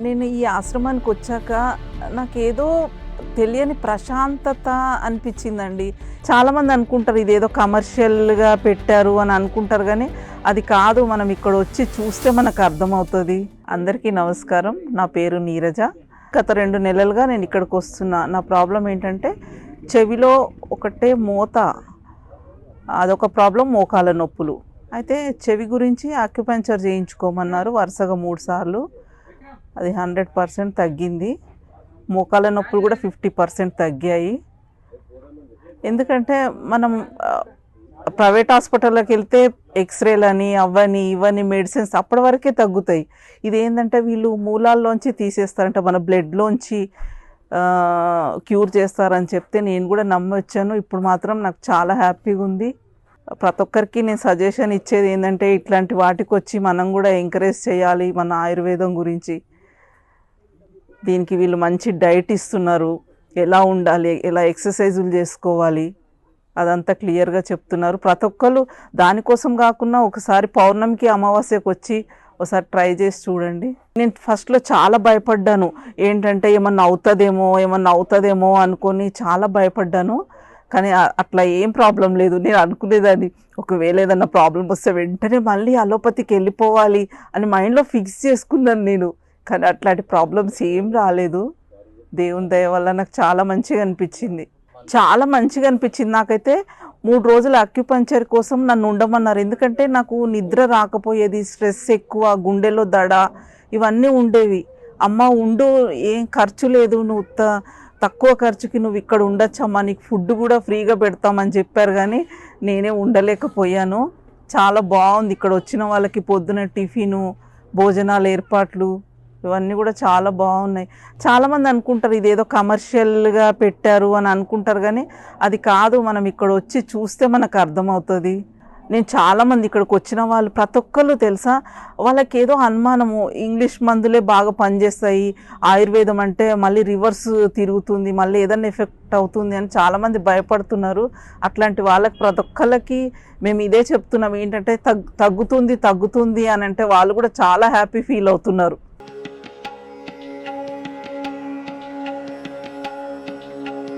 నేను ఈ ఆశ్రమానికి వచ్చాక నాకేదో తెలియని ప్రశాంతత అనిపించిందండి. చాలామంది అనుకుంటారు ఇదేదో కమర్షియల్గా పెట్టారు అని అనుకుంటారు, కానీ అది కాదు. మనం ఇక్కడ వచ్చి చూస్తే మనకు అర్థమవుతుంది. అందరికీ నమస్కారం. నా పేరు నీరజ. గత 2 నెలలుగా నేను ఇక్కడికి వస్తున్నా. నా ప్రాబ్లం ఏంటంటే చెవిలో ఒకటే మోత, అదొక ప్రాబ్లం. మోకాల నొప్పులు. అయితే చెవి గురించి ఆక్యుపంక్చర్ చేయించుకోమన్నారు వరుసగా 3 సార్లు. అది 100% తగ్గింది. మోకాల నొప్పులు కూడా 50% తగ్గాయి. ఎందుకంటే మనం ప్రైవేట్ హాస్పిటల్లోకి వెళ్తే ఎక్స్రేలని అవని ఇవని మెడిసిన్స్ అప్పటి వరకే తగ్గుతాయి. ఇదేంటంటే వీళ్ళు మూలాల్లోంచి తీసేస్తారంట, మన బ్లడ్లోంచి క్యూర్ చేస్తారని చెప్తే నేను కూడా నమ్మొచ్చాను. ఇప్పుడు మాత్రం నాకు చాలా హ్యాపీగా ఉంది. ప్రతి ఒక్కరికి నేను సజెషన్ ఇచ్చేది ఏంటంటే ఇట్లాంటి వాటికి వచ్చి మనం కూడా ఎంకరేజ్ చేయాలి మన ఆయుర్వేదం గురించి. దీనికి వీళ్ళు మంచి డైట్ ఇస్తున్నారు, ఎలా ఉండాలి, ఎలా ఎక్సర్సైజులు చేసుకోవాలి అదంతా క్లియర్గా చెప్తున్నారు. ప్రతి ఒక్కరు దానికోసం కాకుండా ఒకసారి పౌర్ణమికి అమావాస్యకు వచ్చి ఒకసారి ట్రై చేసి చూడండి. నేను ఫస్ట్లో చాలా భయపడ్డాను. ఏంటంటే ఏమన్నా అవుతుందేమో అనుకొని చాలా భయపడ్డాను. కానీ అట్లా ఏం ప్రాబ్లం లేదు. నేను అనుకునేదాన్ని ఒకవేళ ఏదన్నా ప్రాబ్లం వస్తే వెంటనే మళ్ళీ అలోపతికి వెళ్ళిపోవాలి అని మైండ్లో ఫిక్స్ చేసుకున్నాను నేను. కానీ అట్లాంటి ప్రాబ్లమ్స్ ఏం రాలేదు. దేవుని దయ వల్ల నాకు చాలా మంచిగా అనిపించింది. నాకైతే 3 రోజులు అక్యుపంక్చర్ కోసం నన్ను ఉండమన్నారు. ఎందుకంటే నాకు నిద్ర రాకపోయేది, స్ట్రెస్ ఎక్కువ, గుండెలో దడ ఇవన్నీ ఉండేవి. అమ్మ ఉండు, ఏం ఖర్చు లేదు, నువ్వు తక్కువ ఖర్చుకి నువ్వు ఇక్కడ ఉండొచ్చమ్మా, నీకు ఫుడ్ కూడా ఫ్రీగా పెడతామని చెప్పారు. కానీ నేనే ఉండలేకపోయాను. చాలా బాగుంది ఇక్కడ వచ్చిన వాళ్ళకి. పొద్దున టిఫిను, భోజనాల ఏర్పాట్లు ఇవన్నీ కూడా చాలా బాగున్నాయి. చాలామంది అనుకుంటారు ఇదేదో కమర్షియల్గా పెట్టారు అని అనుకుంటారు, కానీ అది కాదు. మనం ఇక్కడ వచ్చి చూస్తే మనకు అర్థమవుతుంది. నేను చాలామంది ఇక్కడికి వచ్చిన వాళ్ళు ప్రతి ఒక్కళ్ళు తెలుసా, వాళ్ళకి ఏదో అనుమానము, ఇంగ్లీష్ మందులే బాగా పనిచేస్తాయి, ఆయుర్వేదం అంటే మళ్ళీ రివర్స్ తిరుగుతుంది, మళ్ళీ ఏదైనా ఎఫెక్ట్ అవుతుంది అని చాలామంది భయపడుతున్నారు. అట్లాంటి వాళ్ళకి ప్రతి ఒక్కళ్ళకి మేము ఇదే చెప్తున్నాం, ఏంటంటే తగ్గుతుంది అని అంటే వాళ్ళు కూడా చాలా హ్యాపీ ఫీల్ అవుతున్నారు.